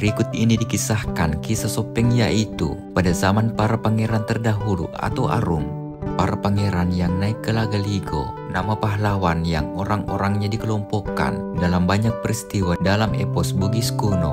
Berikut ini dikisahkan kisah Sopeng, yaitu pada zaman para pangeran terdahulu atau Arum. Para pangeran yang naik ke Lagaligo, nama pahlawan yang orang-orangnya dikelompokkan dalam banyak peristiwa dalam epos Bugis kuno.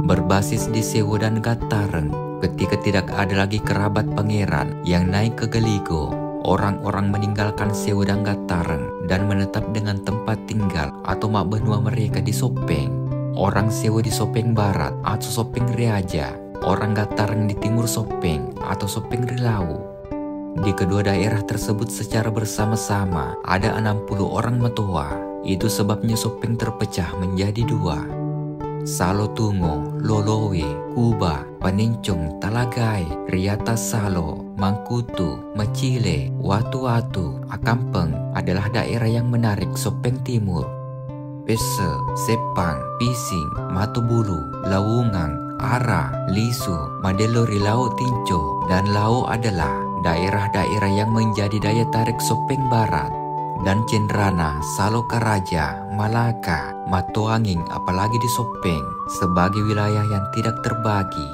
Berbasis di Sewu dan Gatareng, ketika tidak ada lagi kerabat pangeran yang naik ke Galigo, orang-orang meninggalkan Sewu dan Gatareng dan menetap dengan tempat tinggal atau mak benua mereka di Sopeng. Orang Sewu di Sopeng Barat atau Sopeng Riaja, orang Gatareng di Timur Sopeng atau Sopeng Rilau. Di kedua daerah tersebut secara bersama-sama ada 60 orang Matoa. Itu sebabnya Sopeng terpecah menjadi dua: Salo Tungo, Lolowe, Kuba, Panencong, Talagai, Riata Salo, Mangkutu, Macile, Watu-Watu, Akampeng adalah daerah yang menarik Sopeng Timur. Pese, Sepang, Pising, Matubulu, Lawungang, Ara, Lisu, Madelori, Lau Tinco, dan Lau adalah daerah-daerah yang menjadi daya tarik Sopeng Barat. Dan Cendrana, Salokaraja, Malaka, Matoanging apalagi di Sopeng sebagai wilayah yang tidak terbagi.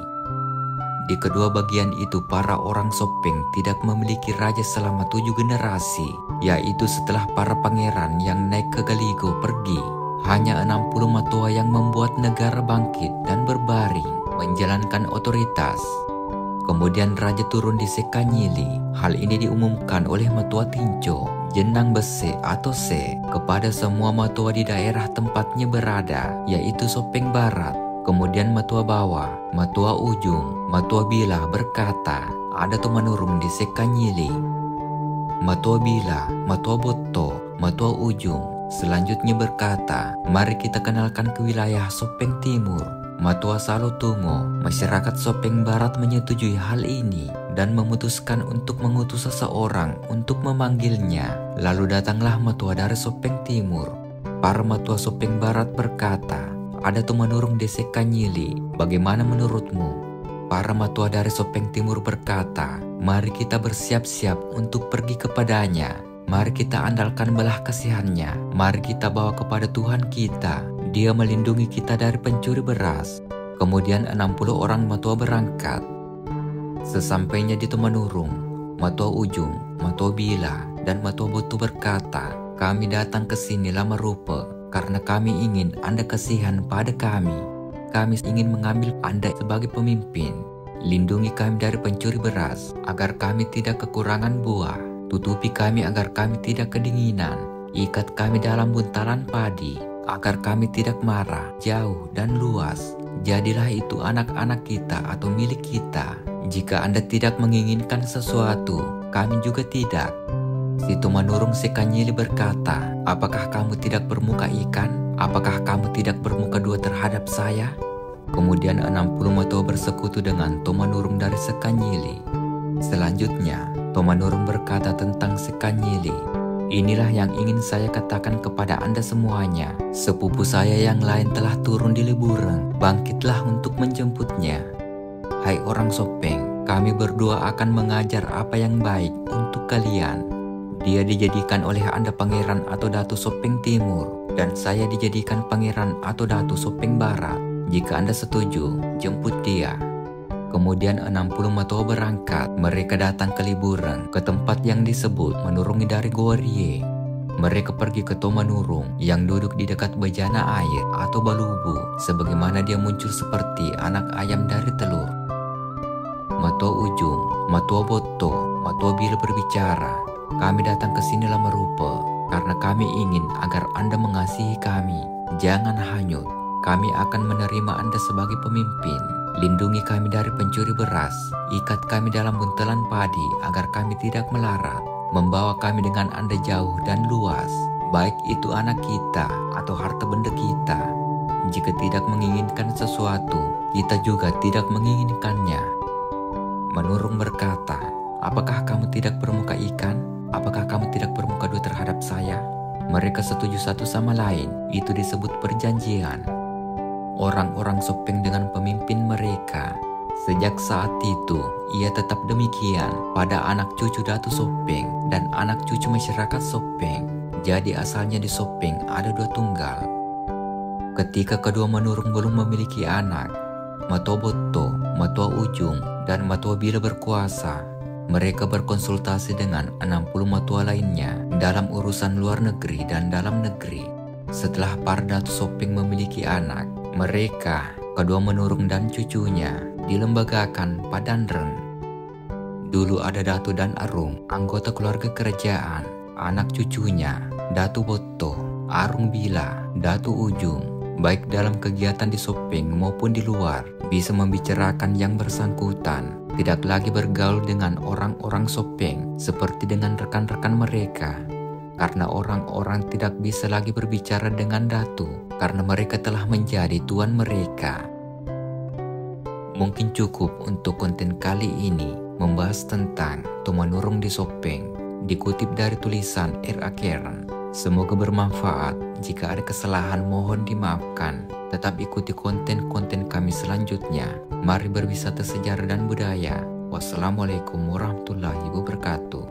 Di kedua bagian itu para orang Sopeng tidak memiliki raja selama 7 generasi, yaitu setelah para pangeran yang naik ke Galigo pergi. Hanya 60 Matoa yang membuat negara bangkit dan berbaring menjalankan otoritas. Kemudian raja turun di Sekanyili. Hal ini diumumkan oleh Matoa Tinco, Jenang Bese atau Se, kepada semua Matoa di daerah tempatnya berada, yaitu Sopeng Barat. Kemudian Matoa Bawah, Matoa Ujung, Matoa Bila berkata, ada Tumanurung di Sekanyili. Matoa Bila, Matoa Boto, Matoa Ujung selanjutnya berkata, mari kita kenalkan ke wilayah Sopeng Timur. Matoa Salo Tungo, masyarakat Sopeng Barat menyetujui hal ini dan memutuskan untuk mengutus seseorang untuk memanggilnya. Lalu datanglah Matoa dari Sopeng Timur. Para Matoa Sopeng Barat berkata, ada Tumanurung di Sekanyili, bagaimana menurutmu? Para Matoa dari Sopeng Timur berkata, mari kita bersiap-siap untuk pergi kepadanya. Mari kita andalkan belah kasihannya. Mari kita bawa kepada Tuhan kita. Dia melindungi kita dari pencuri beras. Kemudian 60 orang Matoa berangkat. Sesampainya di Tumanurung, Matoa Ujung, Matoa Bila, dan Matoa Botu berkata, kami datang ke sini lama rupa karena kami ingin Anda kasihan pada kami. Kami ingin mengambil Anda sebagai pemimpin. Lindungi kami dari pencuri beras agar kami tidak kekurangan buah. Tutupi kami agar kami tidak kedinginan. Ikat kami dalam buntalan padi agar kami tidak marah, jauh dan luas. Jadilah itu anak-anak kita atau milik kita. Jika Anda tidak menginginkan sesuatu, kami juga tidak. Si Tumanurung Sekanyili berkata, apakah kamu tidak bermuka ikan? Apakah kamu tidak bermuka dua terhadap saya? Kemudian 60 Matoa bersekutu dengan Tumanurung dari Sekanyili. Selanjutnya, Tumanurung berkata tentang Sekanyili, inilah yang ingin saya katakan kepada Anda semuanya. Sepupu saya yang lain telah turun di Libureng. Bangkitlah untuk menjemputnya. Hai orang Sopeng, kami berdua akan mengajar apa yang baik untuk kalian. Dia dijadikan oleh Anda pangeran atau datu Sopeng Timur, dan saya dijadikan pangeran atau datu Sopeng Barat. Jika Anda setuju, jemput dia. Kemudian 60 Matoa berangkat. Mereka datang ke Libureng, ke tempat yang disebut menurungi dari Gorie. Mereka pergi ke Tumanurung yang duduk di dekat bejana air atau balubu, sebagaimana dia muncul seperti anak ayam dari telur. Matoa Ujung, Matoa Boto, Matoa Bila berbicara, kami datang ke sini lama rupa karena kami ingin agar Anda mengasihi kami. Jangan hanyut. Kami akan menerima Anda sebagai pemimpin. Lindungi kami dari pencuri beras. Ikat kami dalam buntelan padi agar kami tidak melarat. Membawa kami dengan Anda jauh dan luas, baik itu anak kita atau harta benda kita. Jika tidak menginginkan sesuatu, kita juga tidak menginginkannya. Manurung berkata, apakah kamu tidak bermuka ikan? Apakah kamu tidak bermuka dua terhadap saya? Mereka setuju satu sama lain. Itu disebut perjanjian. Orang-orang Sopeng dengan pemimpin mereka Sejak saat itu, ia tetap demikian pada anak cucu Datu Sopeng dan anak cucu masyarakat Sopeng. Jadi asalnya di Sopeng ada 2 tunggal. Ketika kedua menurung belum memiliki anak, Matua Botto, Matua Ujung, dan Matua Bila berkuasa. Mereka berkonsultasi dengan 60 matua lainnya dalam urusan luar negeri dan dalam negeri. Setelah para Datu Sopeng memiliki anak, mereka, kedua menurung dan cucunya, dilembagakan Padanreng. Dulu ada Datu dan Arung, anggota keluarga kerajaan. Anak cucunya, Datu Botto, Arung Bila, Datu Ujung, baik dalam kegiatan di Sopeng maupun di luar, bisa membicarakan yang bersangkutan. Tidak lagi bergaul dengan orang-orang Sopeng seperti dengan rekan-rekan mereka. Karena orang-orang tidak bisa lagi berbicara dengan Datu, karena mereka telah menjadi tuan mereka. Mungkin cukup untuk konten kali ini membahas tentang Tumanurung di Sopeng, dikutip dari tulisan R.A. Karen. Semoga bermanfaat. Jika ada kesalahan mohon dimaafkan. Tetap ikuti konten-konten kami selanjutnya. Mari berwisata sejarah dan budaya. Wassalamualaikum warahmatullahi wabarakatuh.